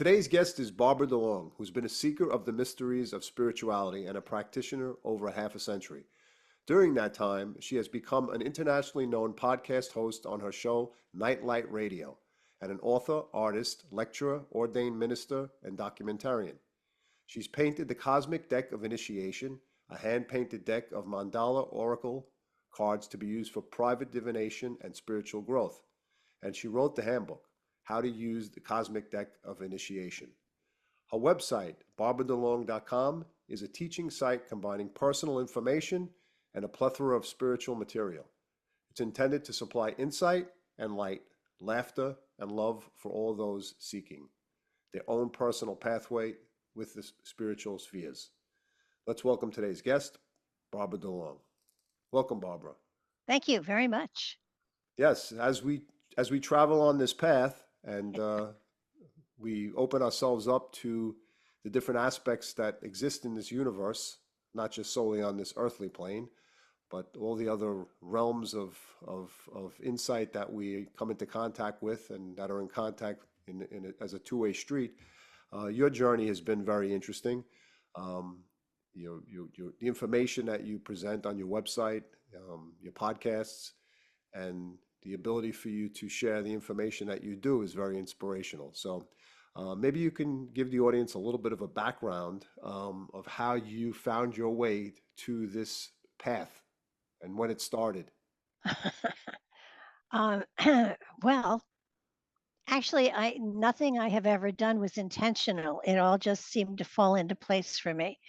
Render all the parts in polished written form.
Today's guest is Barbara Delong, who's been a seeker of the mysteries of spirituality and a practitioner over a half a century. During that time, she has become an internationally known podcast host on her show Nightlight Radio, and an author, artist, lecturer, ordained minister, and documentarian. She's painted the Cosmic Deck of Initiation, a hand-painted deck of mandala oracle cards to be used for private divination and spiritual growth. And she wrote the handbook, How to Use the Cosmic Deck of Initiation. Her website, barbaradelong.com, is a teaching site combining personal information and a plethora of spiritual material. It's intended to supply insight and light, laughter and love for all those seeking their own personal pathway with the spiritual spheres. Let's welcome today's guest, Barbara Delong. Welcome, Barbara. Thank you very much. Yes, as we travel on this path and we open ourselves up to the different aspects that exist in this universe, not just solely on this earthly plane, but all the other realms of insight that we come into contact with and that are in contact as a two-way street. Your journey has been very interesting. The information that you present on your website, your podcasts, and the ability for you to share the information that you do is very inspirational. So maybe you can give the audience a little bit of a background of how you found your way to this path and when it started. um, well, actually, nothing I have ever done was intentional. It all just seemed to fall into place for me.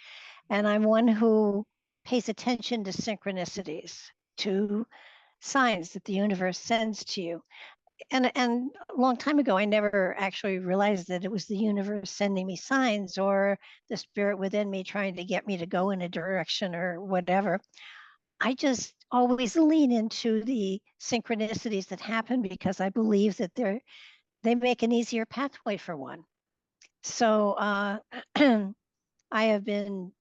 And I'm one who pays attention to synchronicities, to signs that the universe sends to you. And a long time ago, I never actually realized that it was the universe sending me signs or the spirit within me trying to get me to go in a direction or whatever. I just always lean into the synchronicities that happen because I believe that they make an easier pathway for one. So I have been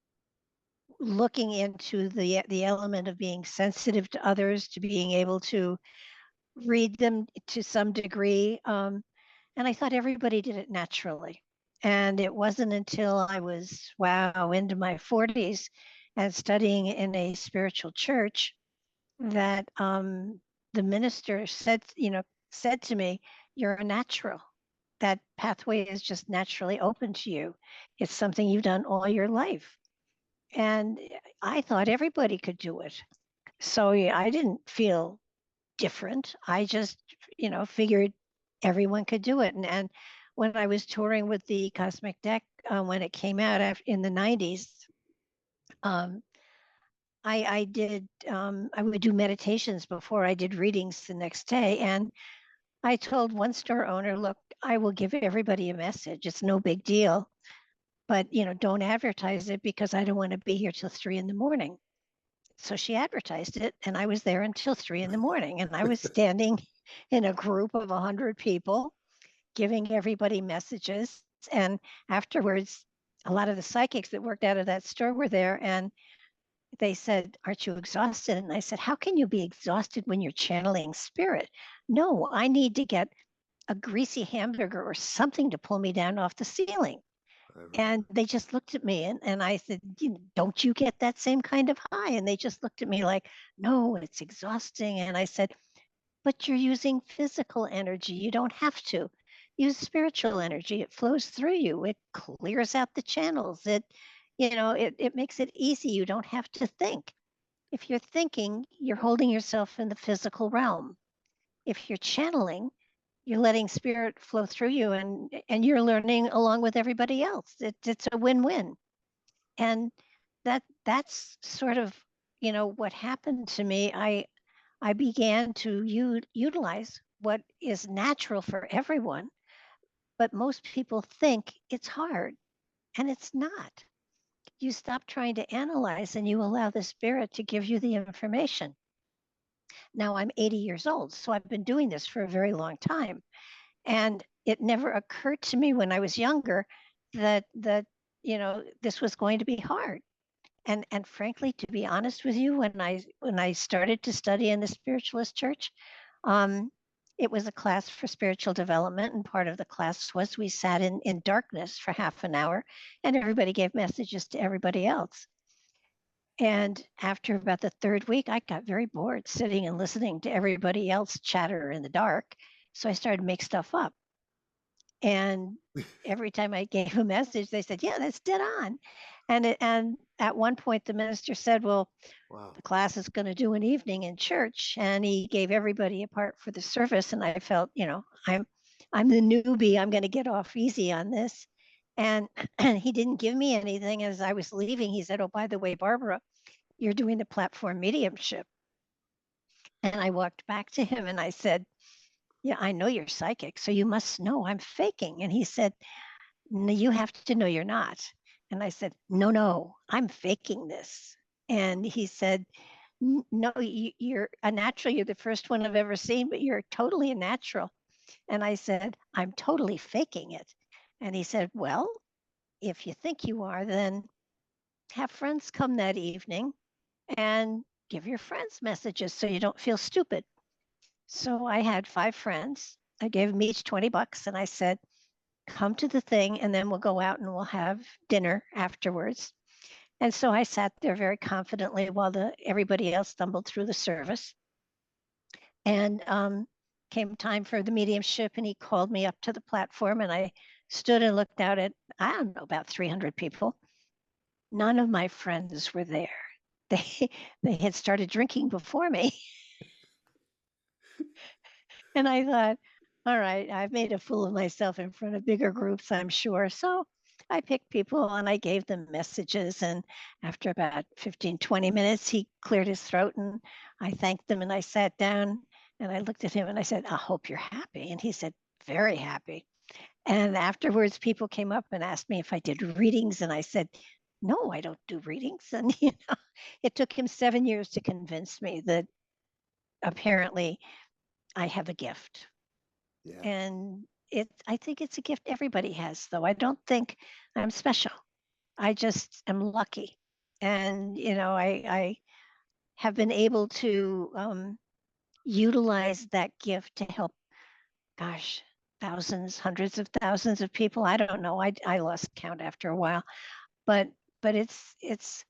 looking into the element of being sensitive to others, to being able to read them to some degree. And I thought everybody did it naturally. And it wasn't until I was, into my 40s and studying in a spiritual church that the minister said to me, "You're a natural. That pathway is just naturally open to you. It's something you've done all your life." And I thought everybody could do it. So I didn't feel different. I just, figured everyone could do it. And when I was touring with the Cosmic Deck, when it came out in the 90s, um, I would do meditations before I did readings the next day. And I told one store owner, "Look, I will give everybody a message. It's no big deal, but don't advertise it because I don't want to be here till 3 a.m. So she advertised it, and I was there until 3 a.m. And I was standing in a group of 100 people, giving everybody messages. And afterwards, a lot of the psychics that worked out of that store were there, and they said, "Aren't you exhausted?" And I said, "How can you be exhausted when you're channeling spirit?" "No, I need to get a greasy hamburger or something to pull me down off the ceiling." And they just looked at me, and I said, "Don't you get that same kind of high?" And they just looked at me like, "No, it's exhausting." And I said, "But you're using physical energy. You don't have to. Use spiritual energy. It flows through you. It clears out the channels. It makes it easy. You don't have to think. If you're thinking, you're holding yourself in the physical realm. If you're channeling, you're letting spirit flow through you, and you're learning along with everybody else. It's a win-win." And that's sort of what happened to me. I began to utilize what is natural for everyone, but most people think it's hard, and it's not. You stop trying to analyze and you allow the spirit to give you the information. Now I'm 80 years old, so I've been doing this for a very long time. And it never occurred to me when I was younger that this was going to be hard. And frankly, to be honest with you, when I started to study in the spiritualist church, um, It was a class for spiritual development, and part of the class was we sat in darkness for half an hour, and everybody gave messages to everybody else. And after about the third week, I got very bored sitting and listening to everybody else chatter in the dark. So I started to make stuff up. And every time I gave a message, they said, "Yeah, that's dead on." And at one point, the minister said, "Well, Wow. the class is going to do an evening in church," and he gave everybody a part for the service. And I felt, I'm the newbie. I'm going to get off easy on this. And he didn't give me anything. As I was leaving, he said, "Oh, by the way, Barbara, you're doing the platform mediumship." And I walked back to him and I said, "Yeah, I know you're psychic, so you must know I'm faking." And he said, "No, you have to know you're not." And I said, No, I'm faking this." And he said, "No, you're a natural. You're the first one I've ever seen, but you're totally a natural." And I said, "I'm totally faking it." And he said, "Well, if you think you are, then have friends come that evening and give your friends messages so you don't feel stupid." So I had 5 friends. I gave them each $20 and I said, "Come to the thing and then we'll go out and we'll have dinner afterwards." And so I sat there very confidently while everybody else stumbled through the service. And came time for the mediumship, and he called me up to the platform, and I stood and looked out at, I don't know, about 300 people. None of my friends were there. They they had started drinking before me. And I thought, all right, I've made a fool of myself in front of bigger groups, I'm sure. So I picked people and I gave them messages. And after about 15, 20 minutes, he cleared his throat and I thanked them and I sat down and I looked at him and I said, "I hope you're happy." And he said, "Very happy." And afterwards, people came up and asked me if I did readings. And I said, "No, I don't do readings." And, it took him 7 years to convince me that apparently I have a gift. Yeah. And I think it's a gift everybody has, though. I don't think I'm special. I just am lucky. And, I have been able to utilize that gift to help, gosh, thousands, hundreds of thousands of people. I don't know. I lost count after a while, but it's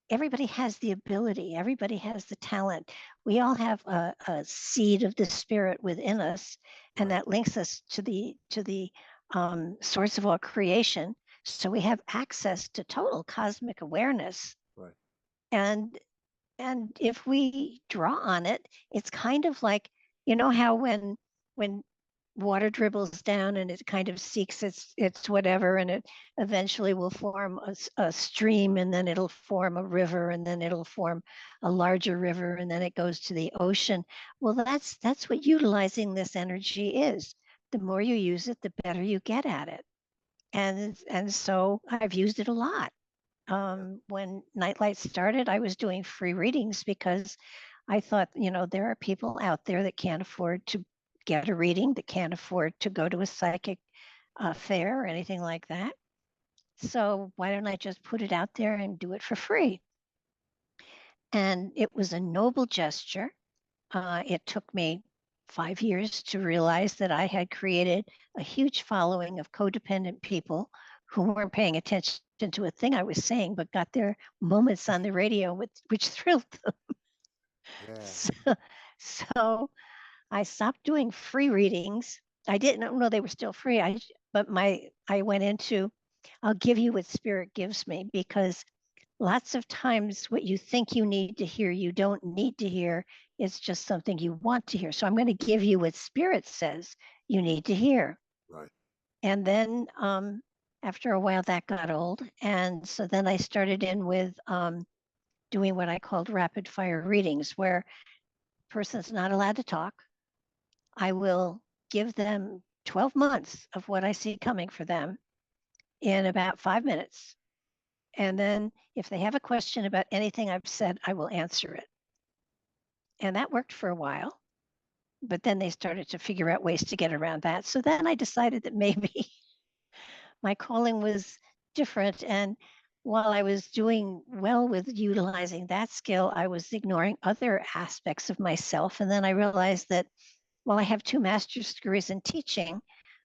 everybody has the ability, everybody has the talent. We all have a seed of the spirit within us, and Right. that links us to the source of all creation. So we have access to total cosmic awareness. Right. And if we draw on it, it's kind of like, how when water dribbles down and it kind of seeks its whatever, and it eventually will form a stream, and then it'll form a river, and then it'll form a larger river, and then it goes to the ocean. Well, that's what utilizing this energy is. The more you use it, the better you get at it. And so I've used it a lot. Yeah. When Nightlight started, I was doing free readings because I thought, there are people out there that can't afford to get a reading, that can't afford to go to a psychic fair or anything like that. So why don't I just put it out there and do it for free? And it was a noble gesture. It took me 5 years to realize that I had created a huge following of codependent people who weren't paying attention to a thing I was saying, but got their moments on the radio, which thrilled them. Yeah. So I stopped doing free readings. I didn't know they were still free. I went into, I'll give you what spirit gives me, because lots of times what you think you need to hear, you don't need to hear. It's just something you want to hear. So I'm going to give you what spirit says you need to hear. Right. And then after a while, that got old. And so then I started in with doing what I called rapid fire readings, where a person's not allowed to talk. I will give them 12 months of what I see coming for them in about 5 minutes. And then if they have a question about anything I've said, I will answer it. And that worked for a while. But then they started to figure out ways to get around that. So then I decided that maybe my calling was different. And while I was doing well with utilizing that skill, I was ignoring other aspects of myself. And then I realized that while I have 2 master's degrees in teaching,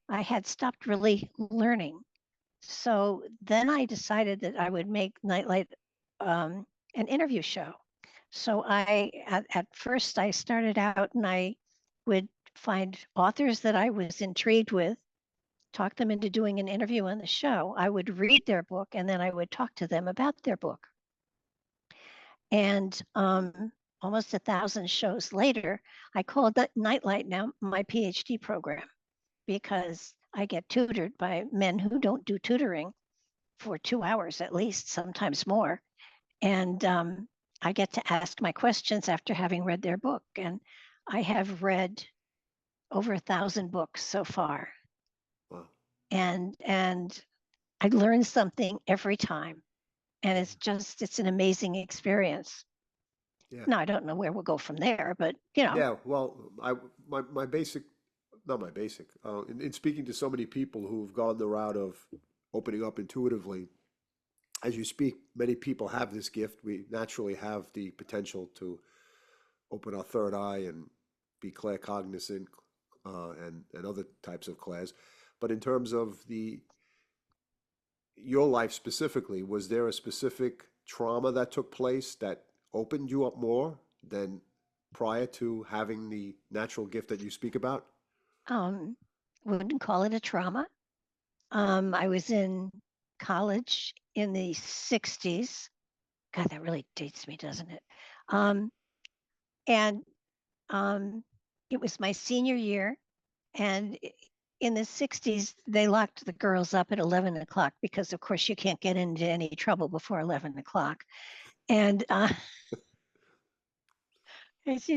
I had stopped really learning. So then I decided that I would make Nightlight an interview show. So at first I started out and I would find authors that I was intrigued with, talk them into doing an interview on the show. I would read their book and then I would talk to them about their book. And almost 1,000 shows later, I called that Nightlight now my PhD program, because I get tutored by men who don't do tutoring for 2 hours at least, sometimes more. And I get to ask my questions after having read their book. And I have read over 1,000 books so far. Wow. And I learn something every time. And it's an amazing experience. Yeah. Now, I don't know where we'll go from there, but Yeah. Well, my basic, not my basic, in speaking to so many people who've gone the route of opening up intuitively, as you speak, many people have this gift. We naturally have the potential to open our third eye and be claircognizant, and other types of clairs. But in terms of your life specifically, was there a specific trauma that took place that opened you up more than prior to having the natural gift that you speak about? um, wouldn't call it a trauma. I was in college in the 60s. God, that really dates me, doesn't it? Um, and it was my senior year. And in the 60s, they locked the girls up at 11 o'clock because, of course, you can't get into any trouble before 11 o'clock. And it's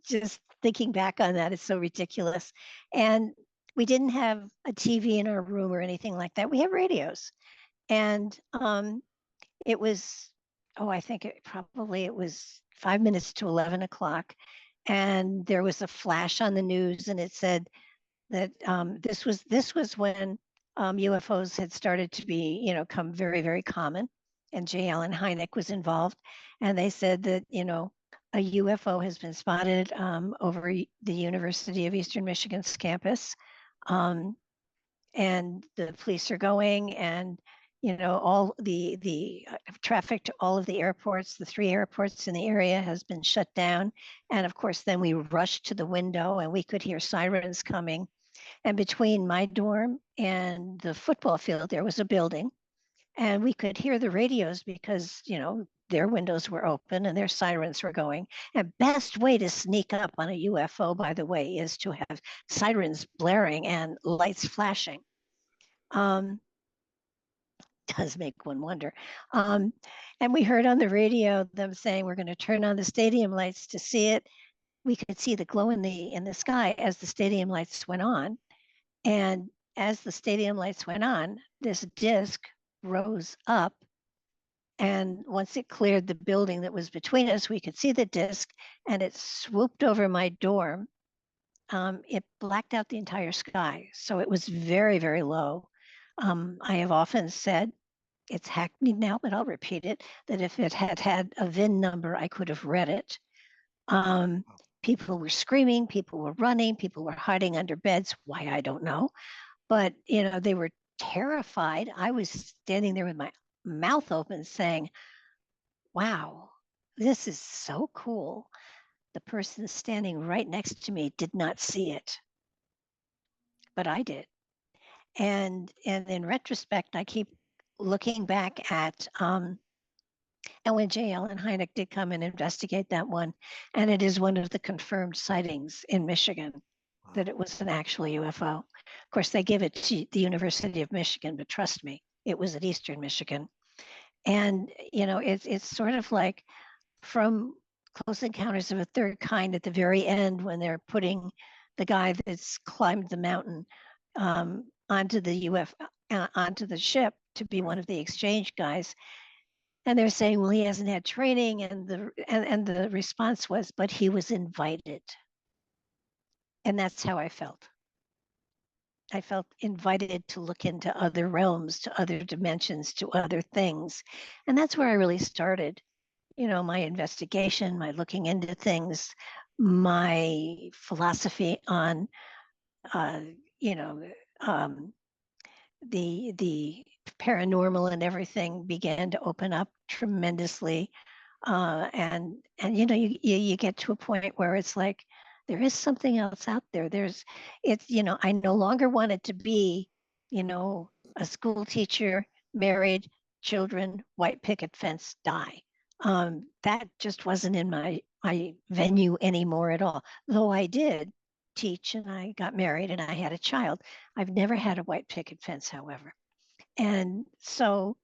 just thinking back on that is so ridiculous. And we didn't have a TV in our room or anything like that. We had radios. And it was, I think it was 5 minutes to 11 o'clock. And there was a flash on the news and it said that this was when UFOs had started to be, come very, very common. And J. Allen Hynek was involved. And they said that, a UFO has been spotted over the University of Eastern Michigan's campus. Um, and the police are going and all the traffic to all of the airports, the 3 airports in the area, has been shut down. And of course then we rushed to the window and we could hear sirens coming. And between my dorm and the football field there was a building, and we could hear the radios because their windows were open and their sirens were going. And best way to sneak up on a UFO, by the way, is to have sirens blaring and lights flashing. Does make one wonder. And we heard on the radio them saying we're going to turn on the stadium lights to see it. We could see the glow in the sky as the stadium lights went on. And as the stadium lights went on, this disc rose up. And once it cleared the building that was between us, we could see the disc, and it swooped over my dorm. It blacked out the entire sky. So it was very, very low. I have often said, it's hackneyed now, but I'll repeat it, that if it had had a VIN number, I could have read it. People were screaming, people were running, people were hiding under beds. Why, I don't know. But, they were terrified. I was standing there with my mouth open saying, wow, this is so cool. The person standing right next to me did not see it, but I did. And in retrospect, I keep looking back at, and when J. Allen Hynek did come and investigate that one, and it is one of the confirmed sightings in Michigan, that it was an actual UFO. Of course, they give it to the University of Michigan, but trust me, it was at Eastern Michigan. And, it's sort of like from Close Encounters of a Third Kind at the very end when they're putting the guy that's climbed the mountain onto the ship to be one of the exchange guys. And they're saying, well, he hasn't had training. And the response was, but he was invited. And that's how I felt. I felt invited to look into other realms, to other dimensions, to other things. And that's where I really started, my investigation, my looking into things. my philosophy on, you know, the paranormal and everything began to open up tremendously. And you get to a point where it's like there is something else out there. I no longer wanted to be, a school teacher, married, children, white picket fence, die. That just wasn't in my venue anymore at all. Though I did teach and I got married and I had a child. I've never had a white picket fence, however. And so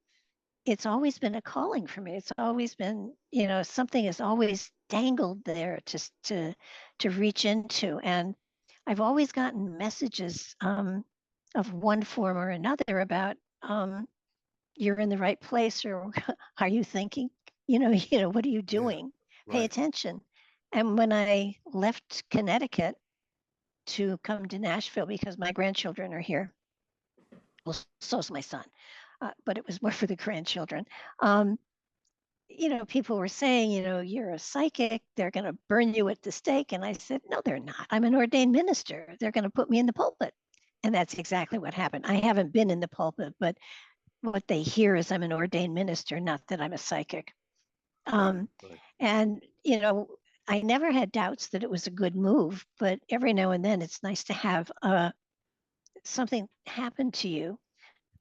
it's always been a calling for me. It's always been, something is always dangled there to reach into. And I've always gotten messages of one form or another about you're in the right place, or are you thinking? What are you doing? Pay Right. attention. And when I left Connecticut to come to Nashville because my grandchildren are here, well, so's my son, but it was more for the grandchildren. People were saying, you're a psychic, they're going to burn you at the stake. And I said, no, they're not. I'm an ordained minister. They're going to put me in the pulpit. And that's exactly what happened. I haven't been in the pulpit, but what they hear is I'm an ordained minister, not that I'm a psychic. Right. And, I never had doubts that it was a good move, but every now and then it's nice to have something happen to you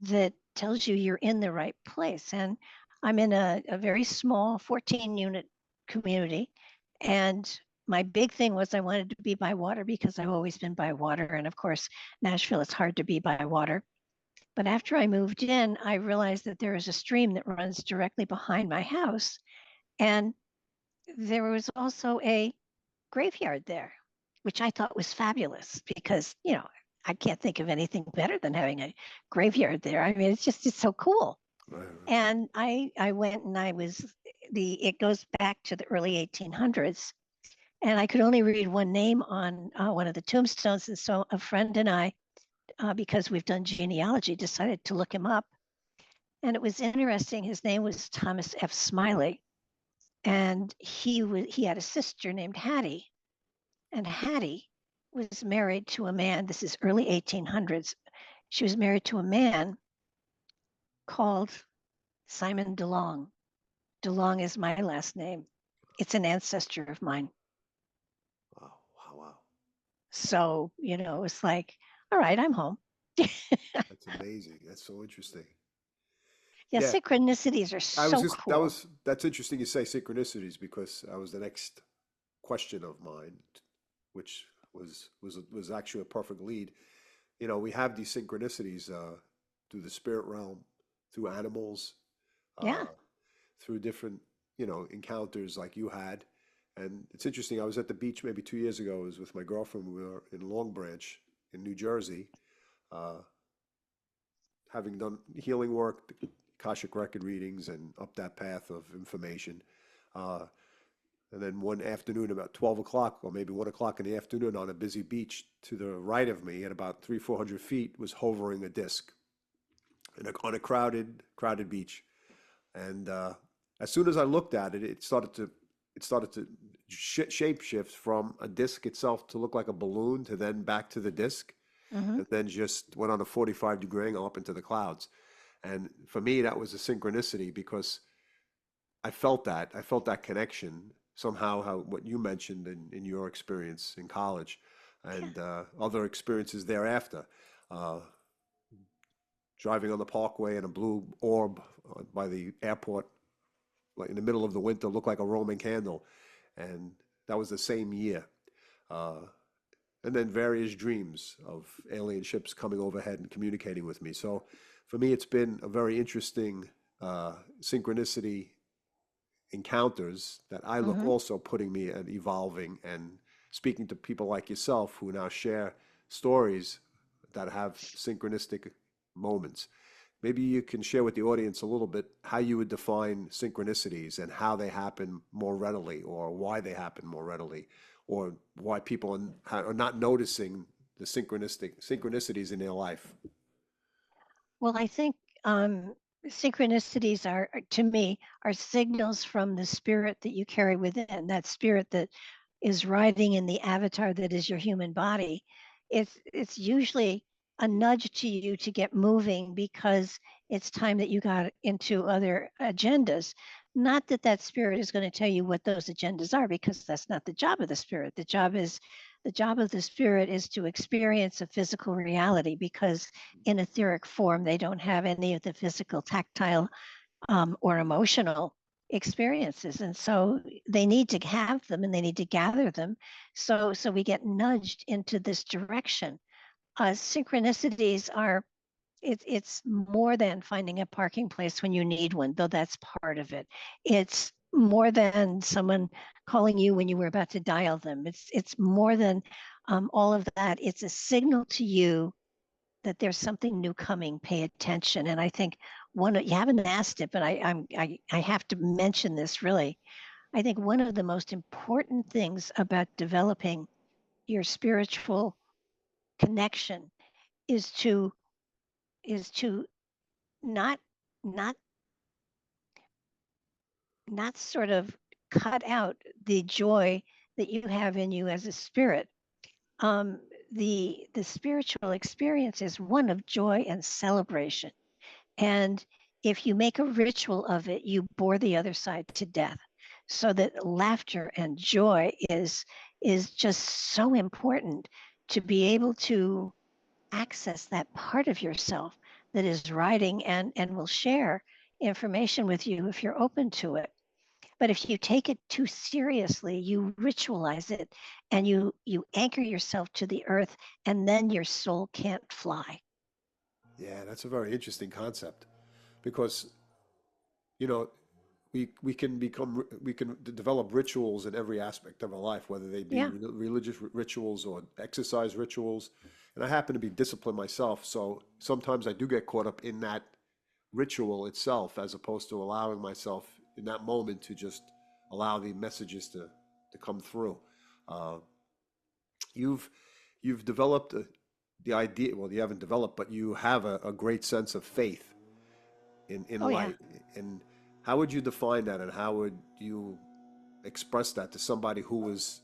that tells you you're in the right place. And I'm in a very small 14 unit community. And my big thing was I wanted to be by water because I've always been by water. And of course, Nashville, it's hard to be by water. But after I moved in, I realized that there is a stream that runs directly behind my house. And there was also a graveyard there, which I thought was fabulous because, I can't think of anything better than having a graveyard there. I mean, it's so cool. Right. And I went and it goes back to the early 1800s. And I could only read one name on one of the tombstones. And so a friend and I, because we've done genealogy, decided to look him up. And it was interesting. His name was Thomas F. Smiley. And he had a sister named Hattie. And Hattie was married to a man, this is early 1800s. She was married to a man called Simon Delong. Delong is my last name. It's an ancestor of mine. Wow. So, it's like, all right, I'm home. That's amazing. That's so interesting. Yeah, Yeah. synchronicities are so cool. That's interesting you say synchronicities because that was the next question of mine, which was actually a perfect lead. We have these synchronicities through the spirit realm, through animals, Yeah. through different, encounters like you had. And it's interesting. I was at the beach maybe 2 years ago. I was with my girlfriend. We were in Long Branch in New Jersey, uh, having done healing work, the Akashic record readings, and up that path of information. Uh, and then one afternoon, about 12 o'clock or maybe 1 o'clock in the afternoon, on a busy beach to the right of me, at about 300-400 feet, was hovering a disc on a crowded beach. And as soon as I looked at it, it started to shape shift from a disc itself to look like a balloon to then back to the disc, Mm-hmm. and then just went on a 45-degree angle up into the clouds. And for me, that was a synchronicity because I felt that connection somehow, how what you mentioned in your experience in college Yeah. and other experiences thereafter. Uh, Driving on the parkway and a blue orb by the airport, like in the middle of the winter, looked like a Roman candle. And that was the same year. Uh, and then various dreams of alien ships coming overhead and communicating with me. So for me, it's been a very interesting synchronicity encounters that I look Mm-hmm. also putting me at evolving and speaking to people like yourself who now share stories that have synchronistic moments. Maybe you can share with the audience a little bit how you would define synchronicities and how they happen more readily, or why they happen more readily, or why people are not noticing the synchronicities in their life. Well, I think synchronicities to me, are signals from the spirit that you carry within, that spirit that is riding in the avatar that is your human body, it's usually a nudge to you to get moving because it's time that you got into other agendas. Not that that spirit is going to tell you what those agendas are, because that's not the job of the spirit. The job of the spirit is to experience a physical reality, because in etheric form they don't have any of the physical, tactile, or emotional experiences, and so they need to have them and they need to gather them. So we get nudged into this direction. Synchronicities are, it's more than finding a parking place when you need one, though that's part of it. It's more than someone calling you when you were about to dial them. It's more than all of that. It's a signal to you that there's something new coming. Pay attention. And I think you haven't asked it, but I have to mention this really. I think one of the most important things about developing your spiritual connection is to not not not sort of cut out the joy that you have in you as a spirit. Um, the spiritual experience is one of joy and celebration. And if you make a ritual of it, you bore the other side to death. So that laughter and joy is just so important, to be able to access that part of yourself that is writing and will share information with you if you're open to it. But if you take it too seriously, you ritualize it and you anchor yourself to the earth, and then your soul can't fly. Yeah, that's a very interesting concept because, you know, we can develop rituals in every aspect of our life, whether they be Yeah. religious rituals or exercise rituals. And I happen to be disciplined myself, so sometimes I do get caught up in that ritual itself, as opposed to allowing myself in that moment to just allow the messages to come through. Uh, you've you've developed the idea. Well, you haven't developed, but you have a great sense of faith in Oh yeah. light. And how would you define that, and how would you express that to somebody who was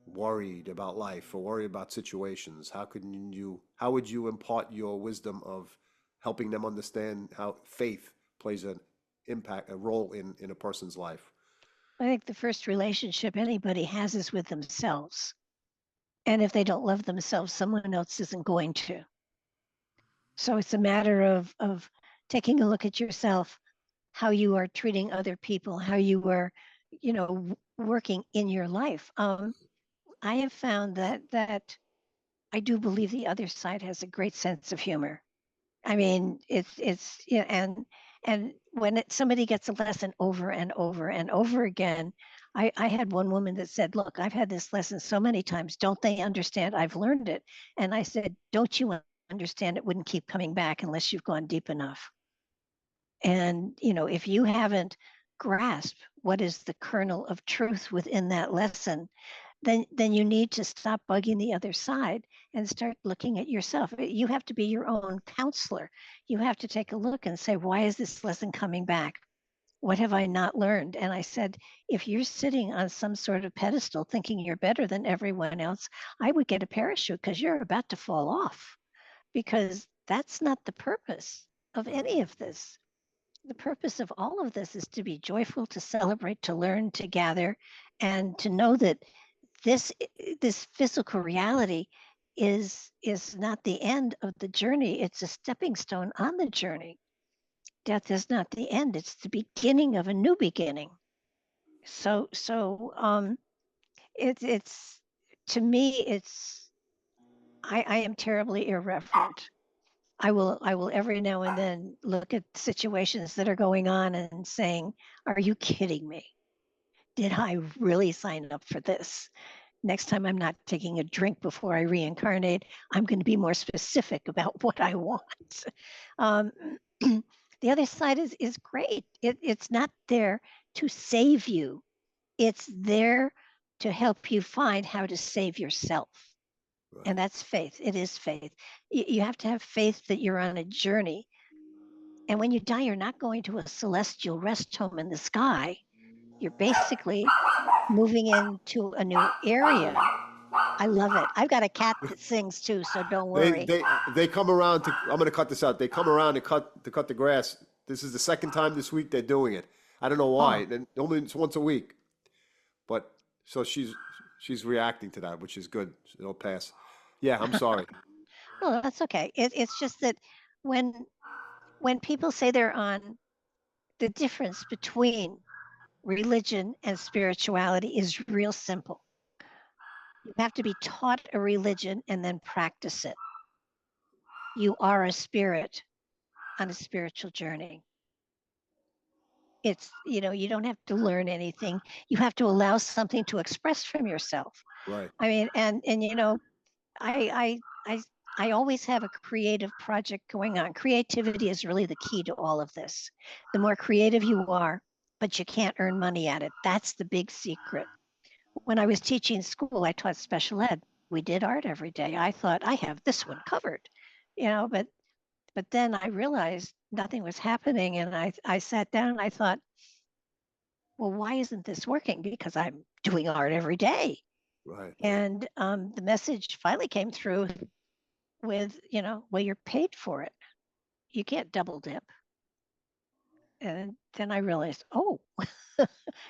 worried about life or worried about situations? How would you impart your wisdom of helping them understand how faith plays a role in a person's life? I think the first relationship anybody has is with themselves. And if they don't love themselves, someone else isn't going to. So it's a matter of taking a look at yourself, how you are treating other people, how you are, working in your life. I have found that I do believe the other side has a great sense of humor. I mean, it's and when somebody gets a lesson over and over and over again, I had one woman that said, "Look, I've had this lesson so many times. Don't they understand? I've learned it." And I said, "Don't you understand? It wouldn't keep coming back unless you've gone deep enough." And if you haven't grasped what is the kernel of truth within that lesson, then you need to stop bugging the other side and start looking at yourself. You have to be your own counselor. You have to take a look and say, why is this lesson coming back? What have I not learned? And I said, if you're sitting on some sort of pedestal thinking you're better than everyone else, I would get a parachute, because you're about to fall off, because that's not the purpose of any of this. The purpose of all of this is to be joyful, to celebrate, to learn, to gather, and to know that this this physical reality is not the end of the journey. It's a stepping stone on the journey. Death is not the end. It's the beginning of a new beginning. So it's to me, it's I am terribly irreverent. I will every now and then look at situations that are going on and saying, are you kidding me? Did I really sign up for this? Next time I'm not taking a drink before I reincarnate. I'm going to be more specific about what I want. Um, the other side is great. It's not there to save you. It's there to help you find how to save yourself. Right. And that's faith. It is faith. You have to have faith that you're on a journey. And when you die, you're not going to a celestial rest home in the sky. You're basically moving into a new area. I love it. I've got a cat that sings too, so don't They worry. they they come around to. I'm gonna cut this out. They come around to cut the grass. This is the second time this week they're doing it. I don't know why. Oh, Then normally it's once a week, but so she's reacting to that, which is good. It'll pass. Yeah, I'm sorry. no, that's okay. It's just that when when people say they're on, the difference between religion and spirituality is real simple. You have to be taught a religion and then practice it. You are a spirit on a spiritual journey. It's, you don't have to learn anything. You have to allow something to express from yourself. Right, I mean, and I I I I always have a creative project going on. Creativity is really the key to all of this. The more creative you are, but you can't earn money at it. That's the big secret. When I was teaching school, I taught special ed. We did art every day. I thought I have this one covered, but then I realized nothing was happening, and I sat down and I thought, well, why isn't this working? Because I'm doing art every day. right, right. And the message finally came through with, well, you're paid for it. You can't double dip. And then I realized, oh,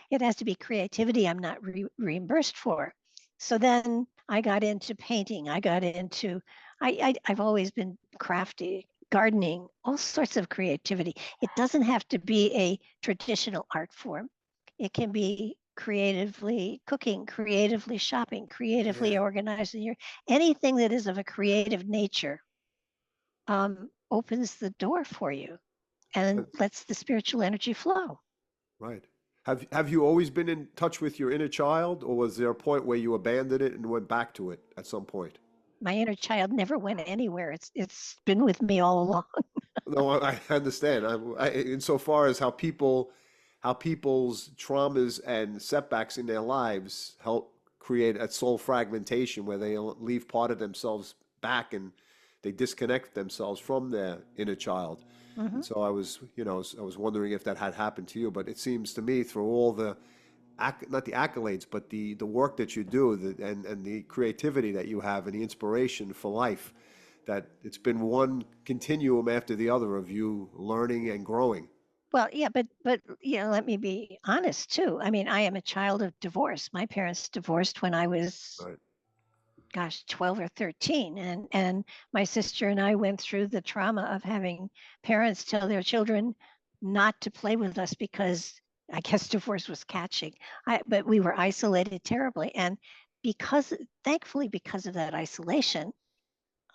it has to be creativity I'm not reimbursed for. So then I got into painting. I got into, I've always been crafty, gardening, all sorts of creativity. It doesn't have to be a traditional art form. It can be creatively cooking, creatively shopping, creatively Yeah. organizing your anything that is of a creative nature opens the door for you and And- lets the spiritual energy flow. Right. Have you always been in touch with your inner child, or was there a point where you abandoned it and went back to it at some point? My inner child never went anywhere. It's been with me all along. No, I understand. Insofar as how people's traumas and setbacks in their lives help create a soul fragmentation where they leave part of themselves back and they disconnect themselves from their inner child. Hmm. And so I was wondering if that had happened to you, but it seems to me through all the not the accolades, but the work that you do, and the creativity that you have, and the inspiration for life, that it's been one continuum after the other of you learning and growing. Well, yeah, but let me be honest too. I mean, I am a child of divorce. My parents divorced when I was, Right, gosh, 12 or 13, and my sister and I went through the trauma of having parents tell their children not to play with us because I guess divorce was catching. But we were isolated terribly, and because thankfully because of that isolation,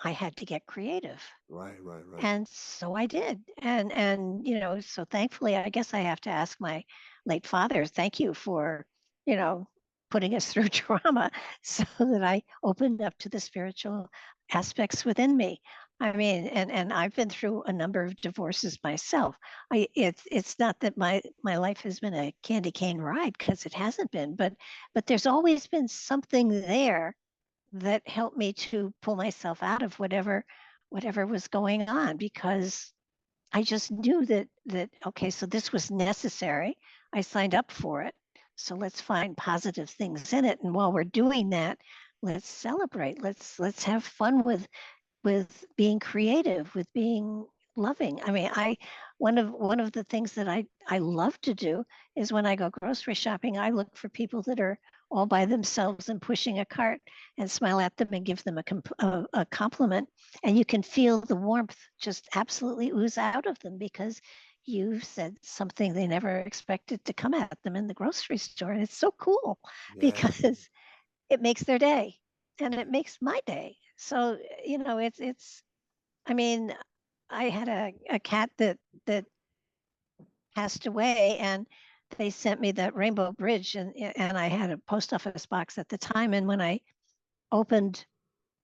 I had to get creative. right, right, right. And so I did. And so thankfully I guess I have to ask my late father, thank you for, you know, putting us through trauma so that I opened up to the spiritual aspects within me. I mean, and I've been through a number of divorces myself. It's not that my life has been a candy cane ride, because it hasn't been, but there's always been something there that helped me to pull myself out of whatever was going on, because I just knew that okay, so this was necessary. I signed up for it. So let's find positive things in it. And while we're doing that, let's celebrate. Let's have fun with being creative, with being loving. I mean, I one of the things that I love to do is when I go grocery shopping, I look for people that are all by themselves and pushing a cart, and smile at them and give them a compliment, and you can feel the warmth just absolutely ooze out of them because you said something they never expected to come at them in the grocery store, and it's so cool Yeah, because it makes their day and it makes my day. So, it's I mean, I had a cat that passed away, and they sent me that rainbow bridge, and I had a post office box at the time, and when I opened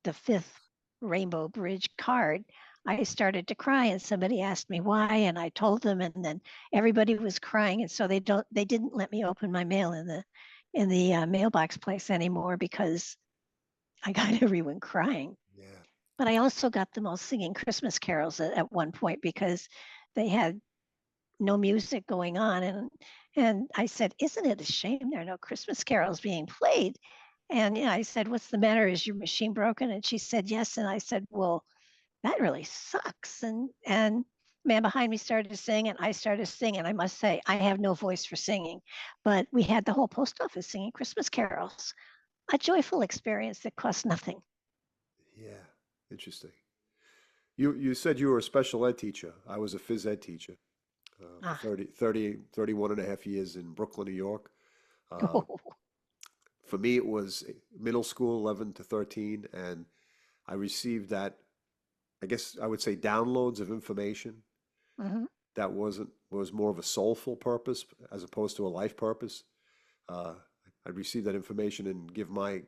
the fifth rainbow bridge card, I started to cry, and somebody asked me why, and I told them, and then everybody was crying, and so they didn't let me open my mail in the mailbox place anymore because I got everyone crying. yeah, But I also got them all singing Christmas carols at one point because they had no music going on, And I said, isn't it a shame there are no Christmas carols being played? And I said, what's the matter? Is your machine broken? And she said, yes. And I said, well, that really sucks. And man behind me started to sing, and I started to sing. And I must say, I have no voice for singing, but we had the whole post office singing Christmas carols, a joyful experience that cost nothing. Yeah, interesting. You said you were a special ed teacher. I was a phys ed teacher for Ah, 31 and a half years in Brooklyn, New York. Uh, for me, it was middle school, 11 to 13, and I received that, I guess I would say, downloads of information mm-hmm. that was more of a soulful purpose as opposed to a life purpose. Uh, I'd receive that information and give my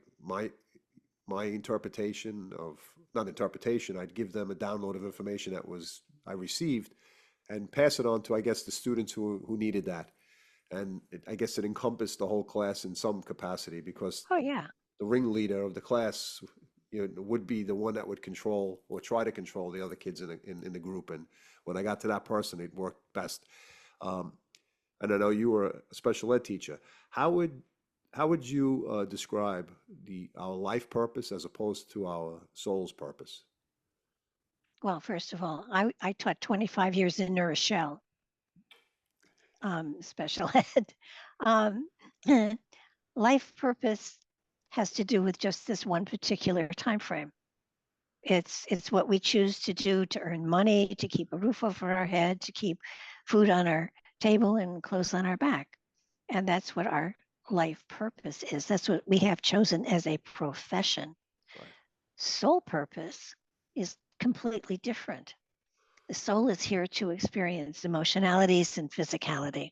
my interpretation of not interpretation. I'd give them a download of information that was I received and pass it on to I guess the students who needed that. And I guess it encompassed the whole class in some capacity because Oh, yeah. the ringleader of the class, would be the one that would control or try to control the other kids in the group. And when I got to that person, it worked best. Um, and I know you were a special ed teacher. How would how would you describe the our life purpose as opposed to our soul's purpose? Well, first of all, I taught 25 years in New Rochelle, special ed. Um, life purpose has to do with just this one particular time frame. It's what we choose to do to earn money, to keep a roof over our head, to keep food on our table and clothes on our back. And that's what our life purpose is. That's what we have chosen as a profession. Right. Soul purpose is completely different. The soul is here to experience emotionalities and physicality.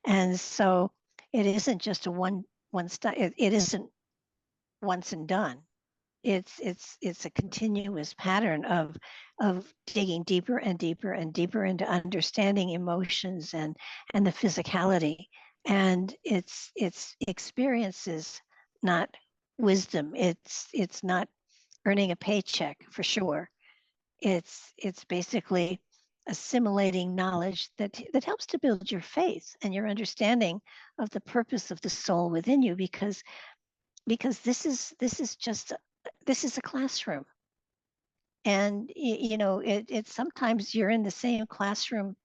And so it isn't just a one style, it isn't once and done. It's a continuous pattern of digging deeper and deeper and deeper into understanding emotions and the physicality. And it's experiences, not wisdom. It's not earning a paycheck for sure. It's basically assimilating knowledge that helps to build your faith and your understanding of the purpose of the soul within you, because this is just this is a classroom. And it's sometimes you're in the same classroom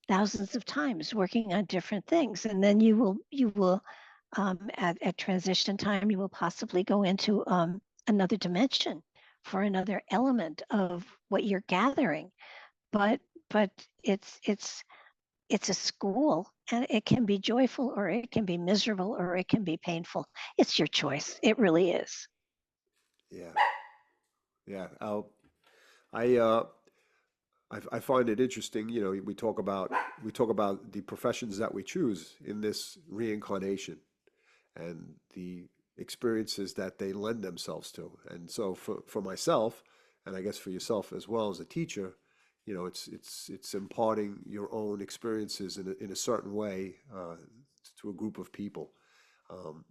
thousands of times working on different things, and then you will at transition time you will possibly go into another dimension for another element of what you're gathering. But it's a school, and it can be joyful or it can be miserable or it can be painful. It's your choice. It really is. Yeah, yeah. I uh, I find it interesting. We talk about the professions that we choose in this reincarnation and the experiences that they lend themselves to. And so for myself, and I guess for yourself as well as a teacher, it's imparting your own experiences in a certain way to a group of people. Um,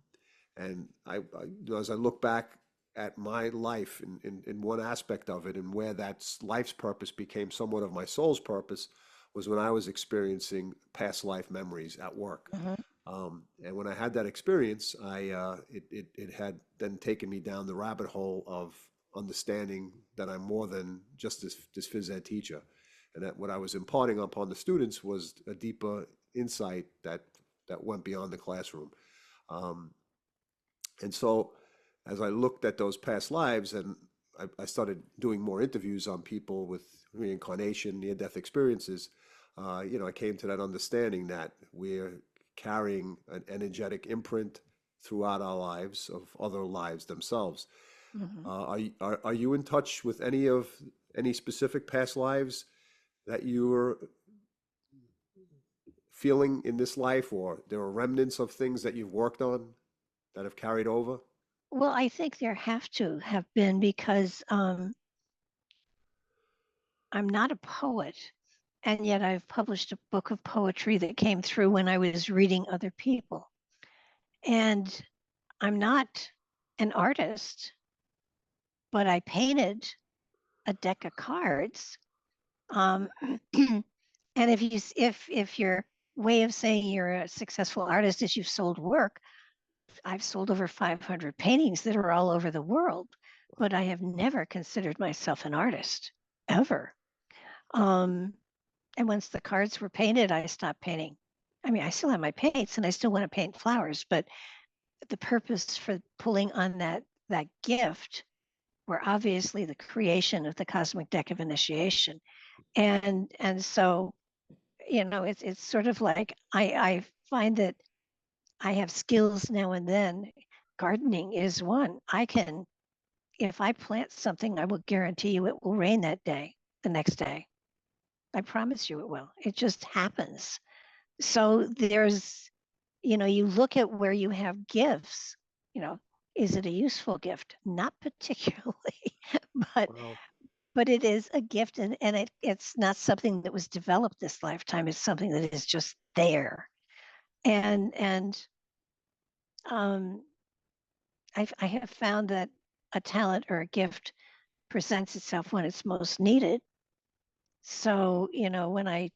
and as I look back at my life in one aspect of it and where that life's purpose became somewhat of my soul's purpose was when I was experiencing past life memories at work. Mhm. And when I had that experience, it had then taken me down the rabbit hole of understanding that I'm more than just this phys ed teacher, and that what I was imparting upon the students was a deeper insight that went beyond the classroom. Um, and so, as I looked at those past lives, and I started doing more interviews on people with reincarnation, near-death experiences, I came to that understanding that we're carrying an energetic imprint throughout our lives of other lives themselves. Mhm. Are you in touch with any specific past lives that you were feeling in this life, or there are remnants of things that you've worked on that have carried over? Well, I think there have to have been, because I'm not a poet, and yet I've published a book of poetry that came through when I was reading other people. And I'm not an artist, but I painted a deck of cards. Um, and if you're way of saying you're a successful artist is you've sold work. I've sold over 500 paintings that are all over the world, but I have never considered myself an artist, ever. Um, and once the cards were painted, I stopped painting. I mean, I still have my paints and I still want to paint flowers, but the purpose for pulling on that gift were obviously the creation of the cosmic deck of initiation. And so, it's sort of like I find that I have skills now and then. Gardening is one. If I plant something, I will guarantee you it will rain that day, the next day. I promise you it will. It just happens. So you look at where you have gifts, you know, is it a useful gift? Not particularly, but Well, but it is a gift, and it's not something that was developed this lifetime. It's something that is just there. And um, I have found that a talent or a gift presents itself when it's most needed. So, when I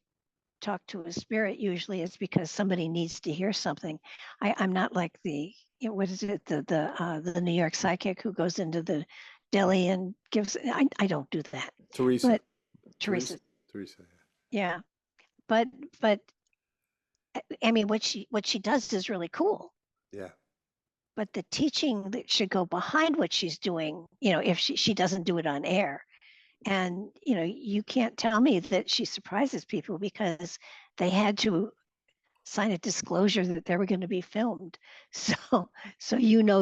talk to a spirit, usually it's because somebody needs to hear something. I'm not like what is it, the New York psychic who goes into the deli and gives. I don't do that. Teresa. But Teresa, Teresa. yeah. But I mean, what she does is really cool. Yeah. But the teaching that should go behind what she's doing, if she doesn't do it on air. And you can't tell me that she surprises people because they had to sign a disclosure that they were going to be filmed. So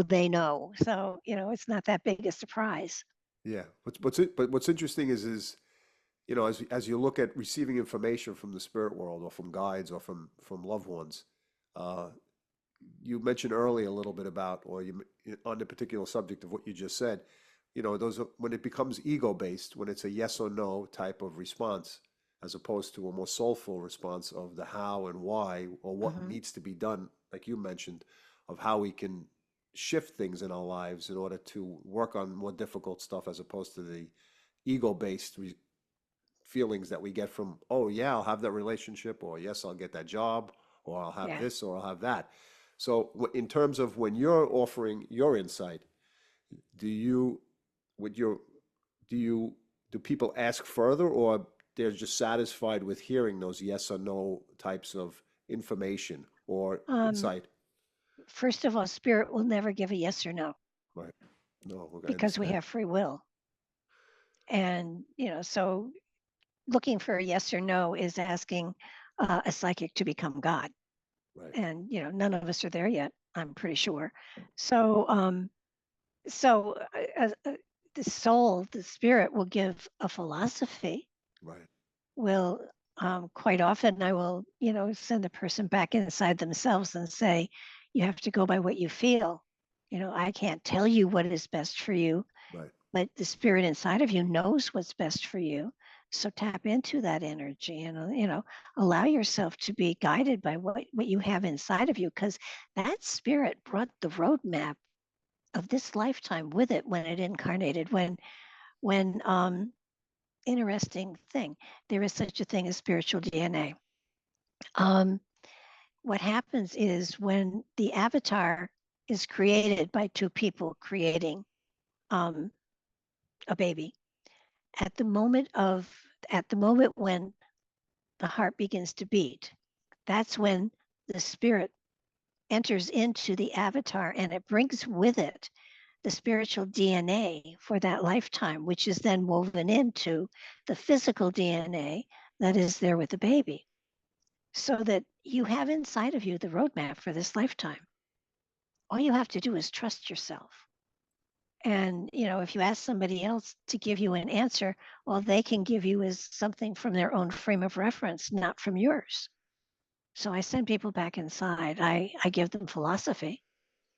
they know. So it's not that big a surprise. Yeah. What's interesting is as you look at receiving information from the spirit world or from guides or from loved ones, uh, you mentioned earlier a little bit about, or on the particular subject of what you just said, when it becomes ego based, when it's a yes or no type of response, as opposed to a more soulful response of the how and why, or what Hmm. needs to be done, like you mentioned, of how we can shift things in our lives in order to work on more difficult stuff, as opposed to the ego based feelings that we get from, oh yeah, I'll have that relationship, or yes, I'll get that job, or I'll have Yeah. this, or I'll have that. So in terms of when you're offering your insight, do you would your do you do people ask further, or they're just satisfied with hearing those yes or no types of information or Um, insight? First of all, spirit will never give a yes or no Right. No, I because we understand. have free will. And, so looking for a yes or no is asking a psychic to become God. Right. And, none of us are there yet, I'm pretty sure. So, the soul, the spirit will give a philosophy. Right. Will Quite often I will, send the person back inside themselves and say, you have to go by what you feel. I can't tell you what is best for you, Right. but the spirit inside of you knows what's best for you. So tap into that energy and, allow yourself to be guided by what you have inside of you, because that spirit brought the roadmap of this lifetime with it when it incarnated. When interesting thing, there is such a thing as spiritual DNA. Um, what happens is when the avatar is created by two people creating um, a baby, at the moment of at the moment when the heart begins to beat, that's when the spirit enters into the avatar and it brings with it the spiritual DNA for that lifetime, which is then woven into the physical DNA that is there with the baby. So that you have inside of you the roadmap for this lifetime. All you have to do is trust yourself. And, if you ask somebody else to give you an answer, all they can give you is something from their own frame of reference, not from yours. So I send people back inside. I give them philosophy,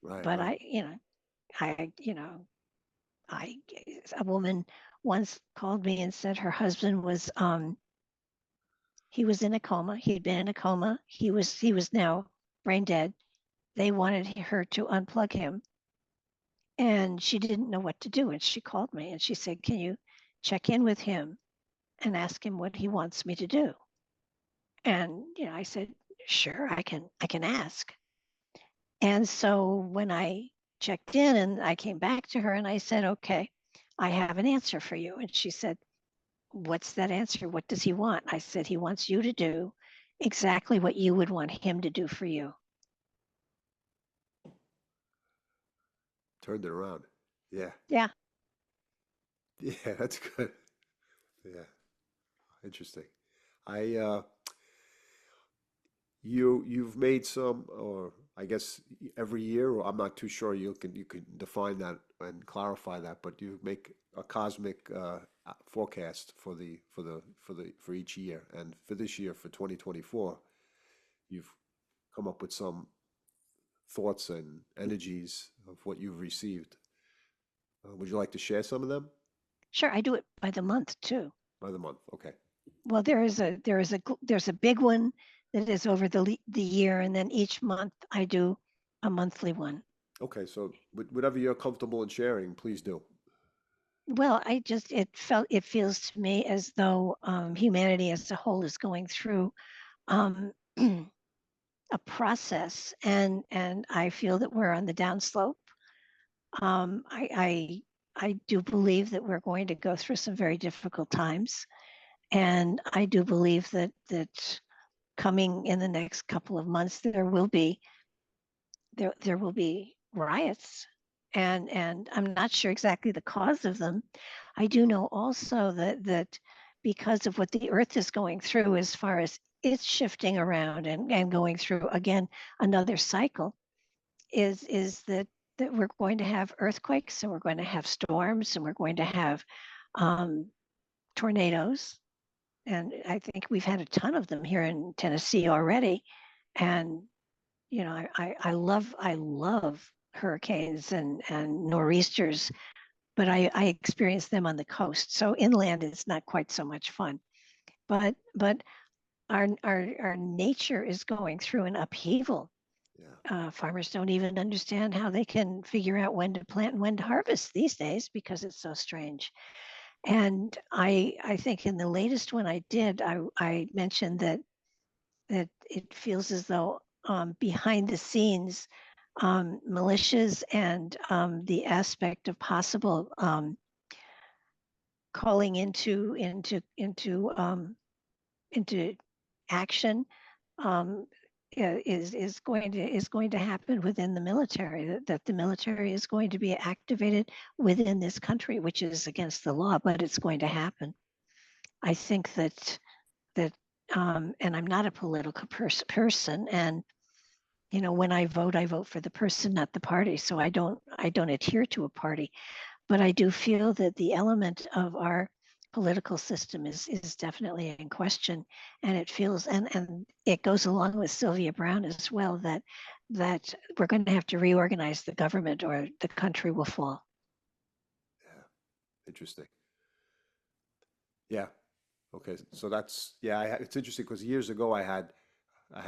Right. but Right. I, I, a woman once called me and said her husband he was in a coma. He'd been in a coma. He was now brain dead. They wanted her to unplug him, and she didn't know what to do. And she called me and she said, "Can you check in with him and ask him what he wants me to do?" And I said, sure, I can ask. And so when I checked in and I came back to her and I said, okay, I have an answer for you. And she said, what's that answer? What does he want? I said, he wants you to do exactly what you would want him to do for you. Turned it around. Yeah. Yeah. Yeah, that's good. Yeah, interesting. I you've made some, or I guess every year, or I'm not too sure. You can define that and clarify that, but you make a cosmic forecast for each year, and for this year, for 2024, you've come up with some thoughts and energies of what you've received. Would you like to share some of them Sure, I do it by the month too. by the month? Okay. Well, there's a big one that is over the year, and then each month I do a monthly one. Okay, so whatever you're comfortable in sharing, please do. Well, it feels to me as though humanity as a whole is going through um, a process, and I feel that we're on the downslope. I do believe that we're going to go through some very difficult times, and I do believe that coming in the next couple of months there will be riots, and I'm not sure exactly the cause of them. I do know also that because of what the Earth is going through as far as it's shifting around and going through again another cycle, is that we're going to have earthquakes and we're going to have storms and we're going to have um, tornadoes. And I think we've had a ton of them here in Tennessee already. And you know, I love hurricanes and nor'easters, but I experience them on the coast. So inland is not quite so much fun. But our nature is going through an upheaval. Yeah. Farmers don't even understand how they can figure out when to plant and when to harvest these days because it's so strange. And I think in the latest one I did, I mentioned that it feels as though behind the scenes, militias and the aspect of possible calling into action um, is going to happen within the military. That the military is going to be activated within this country, which is against the law, but it's going to happen. I think that and I'm not a political person, and you know, when I vote for the person, not the party. So I don't adhere to a party, but I do feel that the element of our political system is definitely in question, and it feels and it goes along with Sylvia Brown as well that we're going to have to reorganize the government or the country will fall. Yeah. Interesting. Yeah. Okay. So that's yeah. It's interesting because years ago I had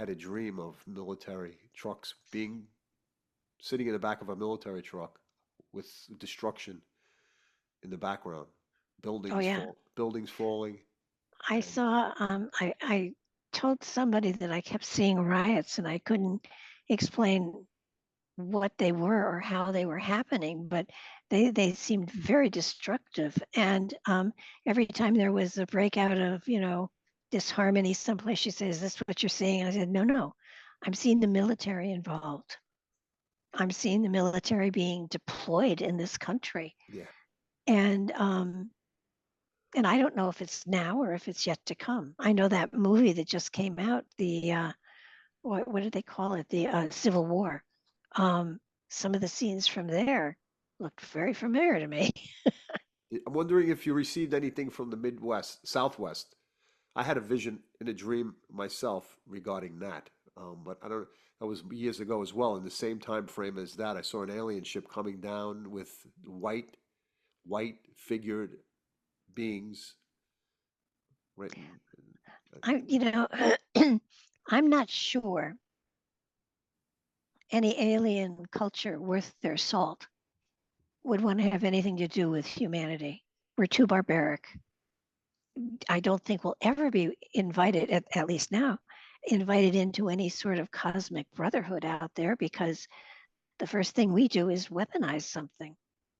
a dream of military trucks being sitting in the back of a military truck with destruction in the background, Oh yeah, buildings falling, I and saw. I told somebody that I kept seeing riots and I couldn't explain what they were or how they were happening, but they seemed very destructive. And every time there was a breakout of disharmony someplace, she said, "Is this what you're seeing?" And I said, "No, no, I'm seeing the military involved. I'm seeing the military being deployed in this country." yeah, And and I don't know if it's now or if it's yet to come. I know that movie that just came out, the what did they call it? The Civil War. Um, some of the scenes from there looked very familiar to me. I'm wondering if you received anything from the Midwest, Southwest. I had a vision in a dream myself regarding that, but I don't. That was years ago as well. In the same time frame as that, I saw an alien ship coming down with white figured beings. Right. I, you know, I'm not sure any alien culture worth their salt would want to have anything to do with humanity. We're too barbaric. I don't think we'll ever be invited, at least now, invited into any sort of cosmic brotherhood out there, because the first thing we do is weaponize something.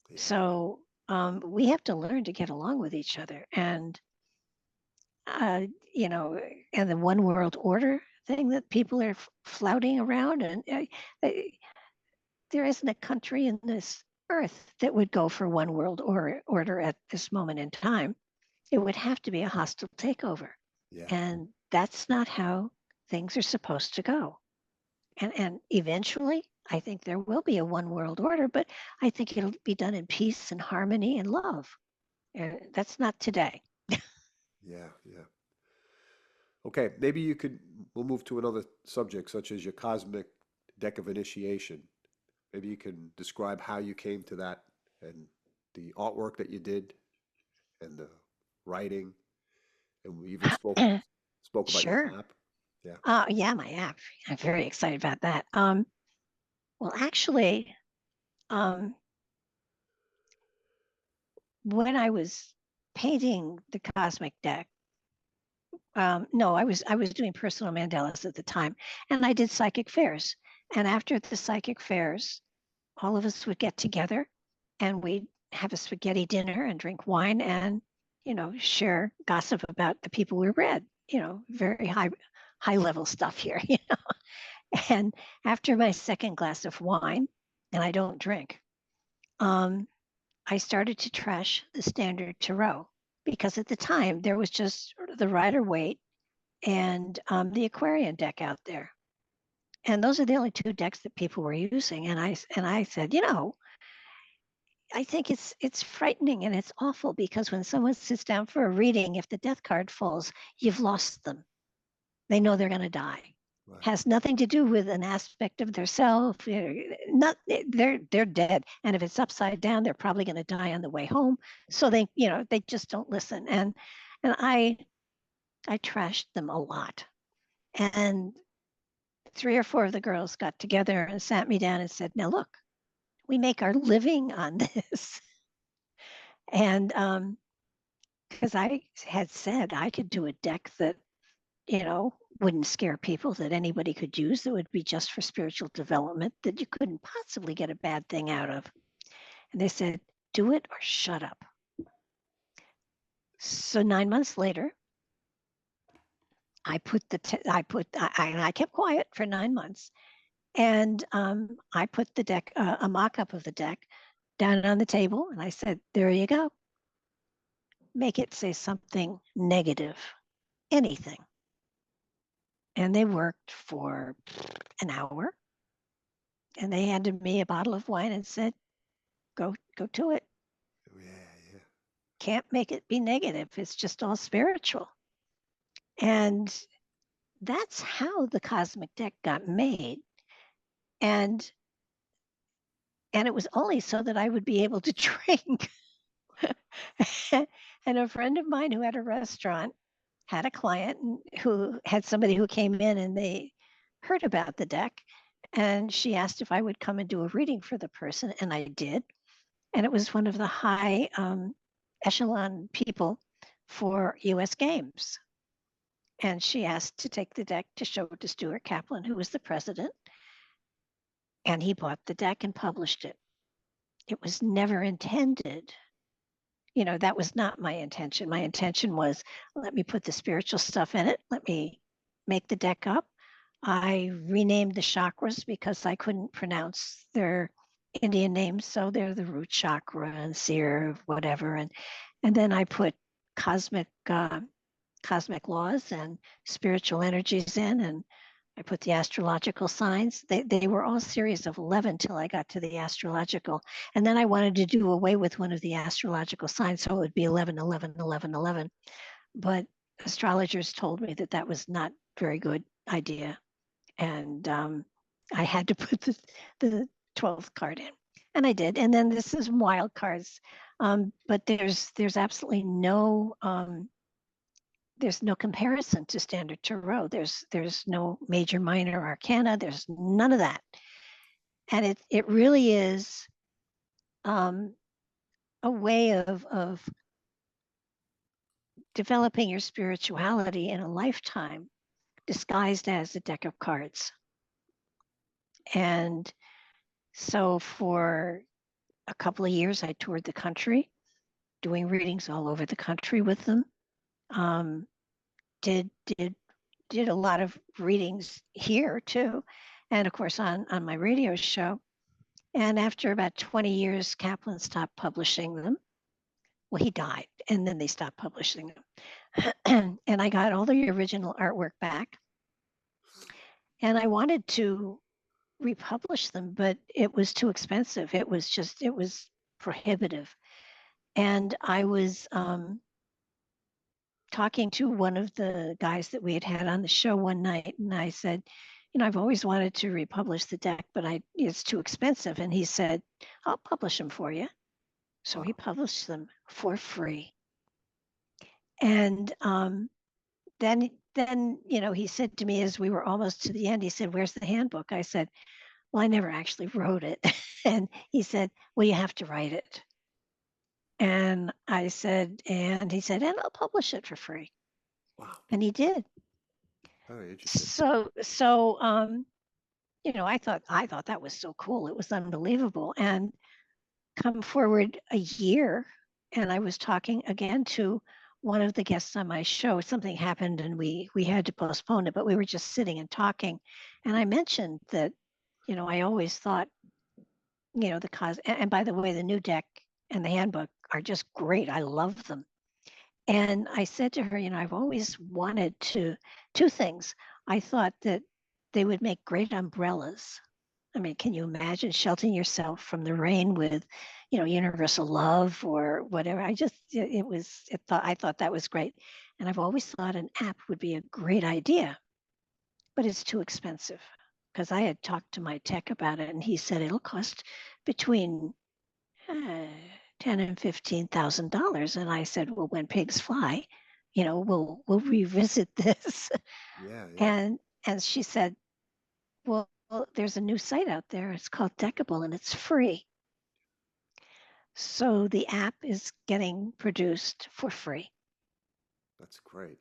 Yeah. So we have to learn to get along with each other. And, you know, and the one world order thing that people are flouting around. And there isn't a country in this earth that would go for one world order at this moment in time. It would have to be a hostile takeover. Yeah. And that's not how things are supposed to go. And eventually, I think there will be a one world order, but I think it'll be done in peace and harmony and love. And that's not today. Yeah. Yeah. Okay, maybe we'll move to another subject, such as your cosmic deck of initiation. Maybe you can describe how you came to that and the artwork that you did and the writing, and we even spoke about your Sure. app. Yeah. Yeah, my app. I'm very excited about that. Well, actually, um, when I was painting the cosmic deck, no, I was doing personal mandalas at the time, and I did psychic fairs. And after the psychic fairs, all of us would get together, and we'd have a spaghetti dinner and drink wine, and share gossip about the people we read. Very high level stuff here. And after my second glass of wine, and I don't drink, um, I started to trash the standard tarot, because at the time there was just the Rider Waite and the Aquarian deck out there. And those are the only two decks that people were using. And I said, I think it's frightening and it's awful, because when someone sits down for a reading, if the death card falls, you've lost them. They know they're going to die. Right. Has nothing to do with an aspect of their self. Not they're dead. And if it's upside down, they're probably going to die on the way home. So they just don't listen. And I trashed them a lot. And 3 or 4 of the girls got together and sat me down and said, "Now look, we make our living on this." And because I had said I could do a deck that wouldn't scare people, that anybody could use, that would be just for spiritual development, that you couldn't possibly get a bad thing out of. And they said, "Do it or shut up." So 9 months later, I kept quiet for 9 months, and I put the deck, a mock-up of the deck, down on the table, and I said, "There you go. Make it say something negative, anything." And they worked for an hour, and they handed me a bottle of wine and said, go to it. Yeah. Yeah. Can't make it be negative. It's just all spiritual. And that's how the cosmic deck got made. And it was only so that I would be able to drink. And a friend of mine who had a restaurant had a client who had somebody who came in, and they heard about the deck, and she asked if I would come and do a reading for the person, and I did. And it was one of the high echelon people for US Games. And she asked to take the deck to show it to Stuart Kaplan, who was the president, and he bought the deck and published it. It was never intended. That was not my intention. My intention was, let me put the spiritual stuff in it. Let me make the deck up. I renamed the chakras because I couldn't pronounce their Indian names. So they're the root chakra and seer, whatever. And then I put cosmic laws and spiritual energies in, and I put the astrological signs. They were all series of 11 till I got to the astrological. And then I wanted to do away with one of the astrological signs, so it would be 11, 11, 11, 11. But astrologers told me that that was not a very good idea. And I had to put the 12th card in. And I did. And then this is wild cards. But there's absolutely no there's no comparison to standard tarot. There's no major, minor arcana. There's none of that. And it really is a way of developing your spirituality in a lifetime disguised as a deck of cards. And so for a couple of years, I toured the country, doing readings all over the country with them. Um, did a lot of readings here too, and of course on my radio show. And after about 20 years, Kaplan stopped publishing them. Well, he died, and then they stopped publishing them. And I got all the original artwork back, and I wanted to republish them, but it was too expensive. It was prohibitive. And I was talking to one of the guys that we had on the show one night, and I said, I've always wanted to republish the deck, but it's too expensive. And he said, I'll publish them for you. So he published them for free. And then he said to me as we were almost to the end, he said, where's the handbook? I said, well, I never actually wrote it. And he said, well, you have to write it. And I said, and he said, and I'll publish it for free. Wow. And he did. Very interesting. So I thought that was so cool. It was unbelievable. And come forward a year, and I was talking again to one of the guests on my show. Something happened and we had to postpone it, but we were just sitting and talking. And I mentioned that, I always thought, the cause, and by the way, the new deck and the handbook are just great. I love them. And I said to her, I've always wanted two things. I thought that they would make great umbrellas. I mean, can you imagine sheltering yourself from the rain with, universal love or whatever? I thought that was great. And I've always thought an app would be a great idea, but it's too expensive. Because I had talked to my tech about it, and he said it'll cost between $10,000 and $15,000. And I said, well, when pigs fly, we'll revisit this. Yeah. And she said, well, there's a new site out there. It's called Deckable, and it's free. So the app is getting produced for free. That's great.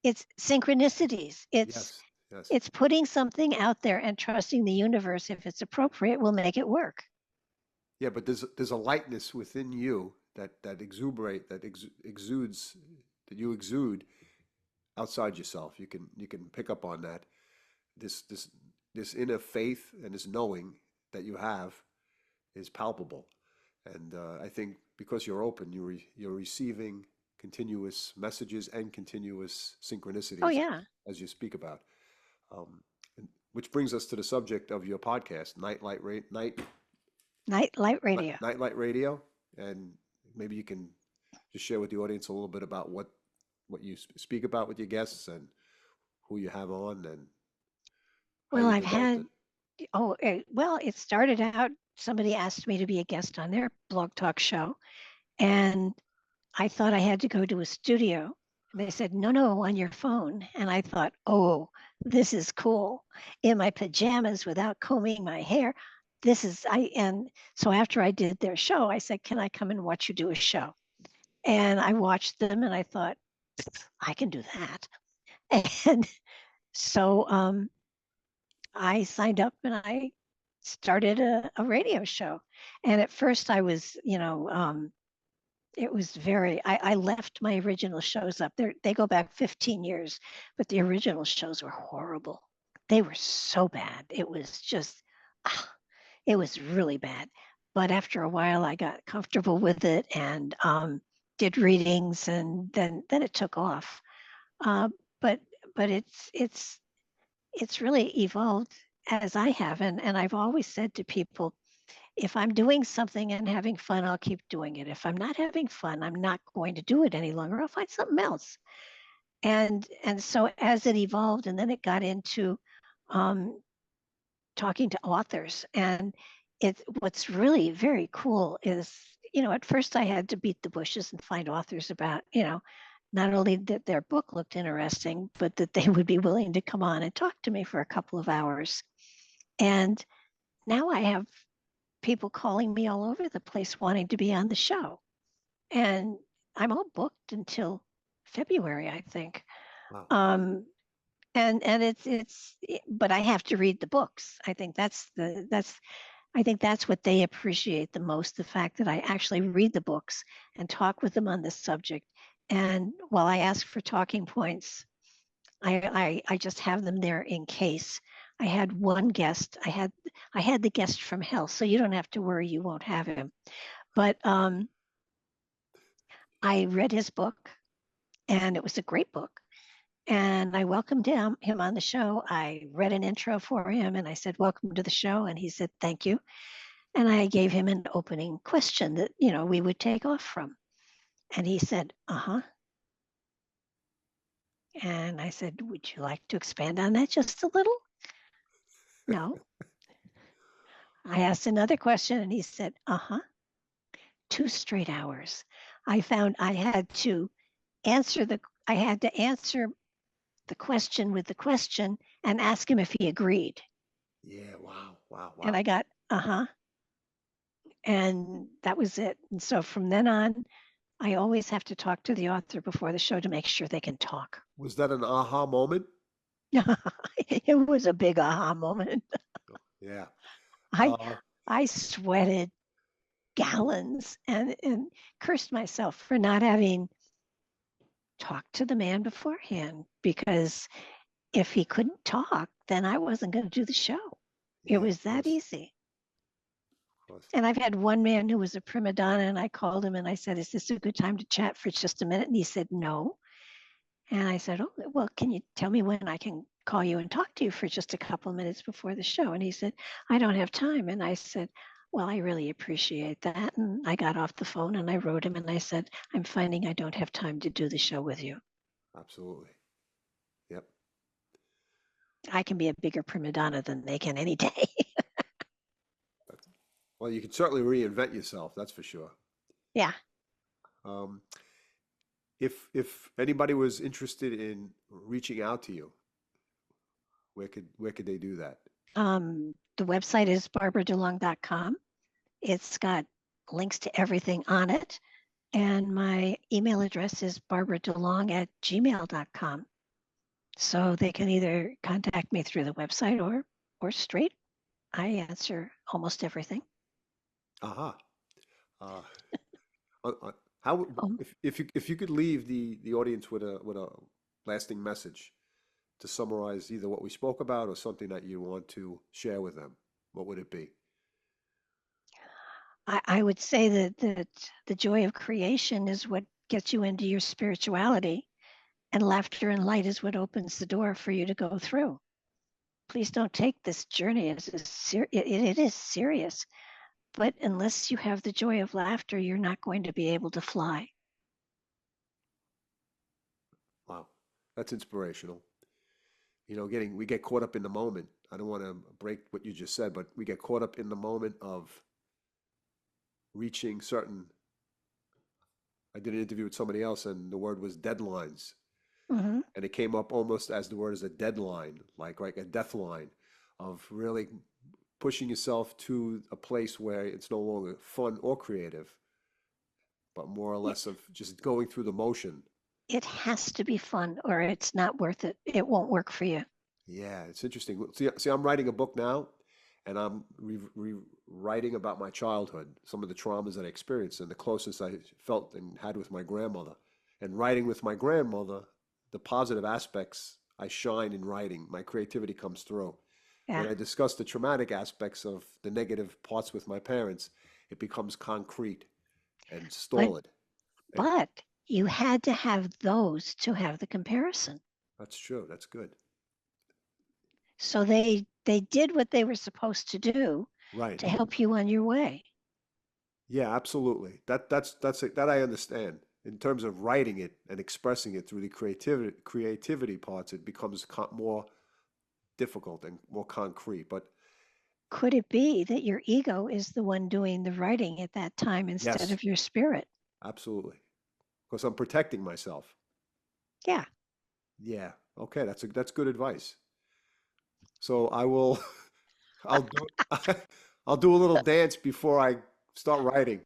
It's synchronicities. Yes. It's putting something out there and trusting the universe, if it's appropriate, will make it work. Yeah, but there's a lightness within you that exudes, that you exude outside yourself. You can pick up on that. This inner faith and this knowing that you have is palpable, and I think because you're open, you're receiving continuous messages and continuous synchronicities. Oh yeah, as you speak about, which brings us to the subject of your podcast, Nightlight Radio, and maybe you can just share with the audience a little bit about what you speak about with your guests and who you have on and. Well, it started out, somebody asked me to be a guest on their blog talk show, and I thought I had to go to a studio. They said, no, on your phone. And I thought, oh, this is cool. In my pajamas without combing my hair. And so after I did their show, I said, can I come and watch you do a show? And I watched them and I thought, I can do that. And so I signed up and I started a radio show. And at first I was, it was I left my original shows up there. They go back 15 years, but the original shows were horrible. They were so bad. It was just, it was really bad. But after a while, I got comfortable with it and did readings, and then it took off. But it's really evolved as I have, and I've always said to people, if I'm doing something and having fun, I'll keep doing it. If I'm not having fun, I'm not going to do it any longer. I'll find something else. And so as it evolved, and then it got into talking to authors, and what's really very cool is, at first I had to beat the bushes and find authors about, not only that their book looked interesting, but that they would be willing to come on and talk to me for a couple of hours. And now I have people calling me all over the place wanting to be on the show. And I'm all booked until February, I think. Wow. and but I have to read the books. I think that's what they appreciate the most, the fact that I actually read the books and talk with them on this subject. And while I ask for talking points, I just have them there in case. I had one guest. I had the guest from hell, so you don't have to worry, you won't have him. But I read his book, and it was a great book. And I welcomed him on the show. I read an intro for him, and I said, "Welcome to the show." And he said, "Thank you." And I gave him an opening question that we would take off from. And he said, "Uh-huh." And I said, "Would you like to expand on that just a little?" No. I asked another question, and he said, "Uh-huh." 2 straight hours. I found I had to answer the question with the question and ask him if he agreed. Yeah, wow, wow, wow. And I got, "Uh-huh." And that was it. And so from then on, I always have to talk to the author before the show to make sure they can talk. Was that an aha moment? It was a big aha moment. Yeah. I Uh, I sweated gallons and cursed myself for not having talked to the man beforehand, because if he couldn't talk, then I wasn't going to do the show. It yeah, was of that course, easy. of course. And I've had one man who was a prima donna, and I called him and I said, "Is this a good time to chat for just a minute?" And he said, "No." And I said, "Oh, well, can you tell me when I can call you and talk to you for just a couple of minutes before the show?" And he said, "I don't have time." And I said, "Well, I really appreciate that." And I got off the phone and I wrote him and I said, "I'm finding I don't have time to do the show with you. Absolutely. Yep. I can be a bigger prima donna than they can any day." Well, you can certainly reinvent yourself, that's for sure. Yeah. Um, if anybody was interested in reaching out to you, where could they do that? The website is barbaradelong.com. It's got links to everything on it. And my email address is barbaradelong@gmail.com. So they can either contact me through the website or straight. I answer almost everything. Aha. Uh, how Um, if you could leave the audience with a lasting message to summarize either what we spoke about or something that you want to share with them, what would it be? I would say that the joy of creation is what gets you into your spirituality, and laughter and light is what opens the door for you to go through. Please don't take this journey as it is serious, but unless you have the joy of laughter, you're not going to be able to fly. Wow, that's inspirational. We get caught up in the moment. I don't want to break what you just said, but we get caught up in the moment of reaching certain. I did an interview with somebody else, and the word was deadlines, Mm-hmm. and it came up almost as the word as a deadline, like a death line, of really pushing yourself to a place where it's no longer fun or creative, but more or less of just going through the motion. It has to be fun or it's not worth it. It won't work for you. Yeah, it's interesting. See, I'm writing a book now, and I'm rewriting about my childhood, some of the traumas that I experienced, and the closest I felt and had with my grandmother. And writing with my grandmother, the positive aspects I shine in writing. My creativity comes through. When Yeah. I discuss the traumatic aspects of the negative parts with my parents, it becomes concrete and But stolid. And but you had to have those to have the comparison. that's true. That's good. So they did what they were supposed to do Right. to help you on your way. Yeah, absolutely. That's it. That I understand. In terms of writing it and expressing it through the creativity parts, it becomes more difficult and more concrete. But Could it be that your ego is the one doing the writing at that time instead yes, of your spirit? absolutely. Because I'm protecting myself. Yeah. Yeah. Okay, that's good advice. So I will I'll do I'll do a little dance before I start writing,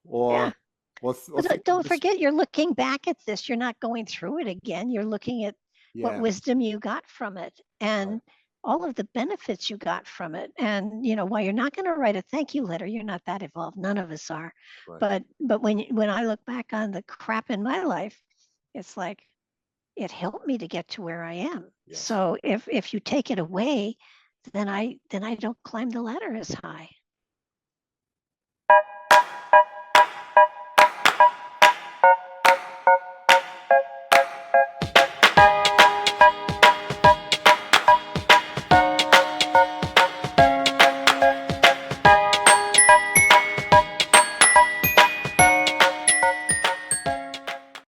Yeah. or or But think of don't this. forget, you're looking back at this. You're not going through it again. You're looking at what Yeah. wisdom you got from it, and Right. all of the benefits you got from it. And while you're not going to write a thank you letter, you're not that evolved. None of us are. Right. But when I look back on the crap in my life, it's like it helped me to get to where I am. Yes. So if you take it away, then I don't climb the ladder as high.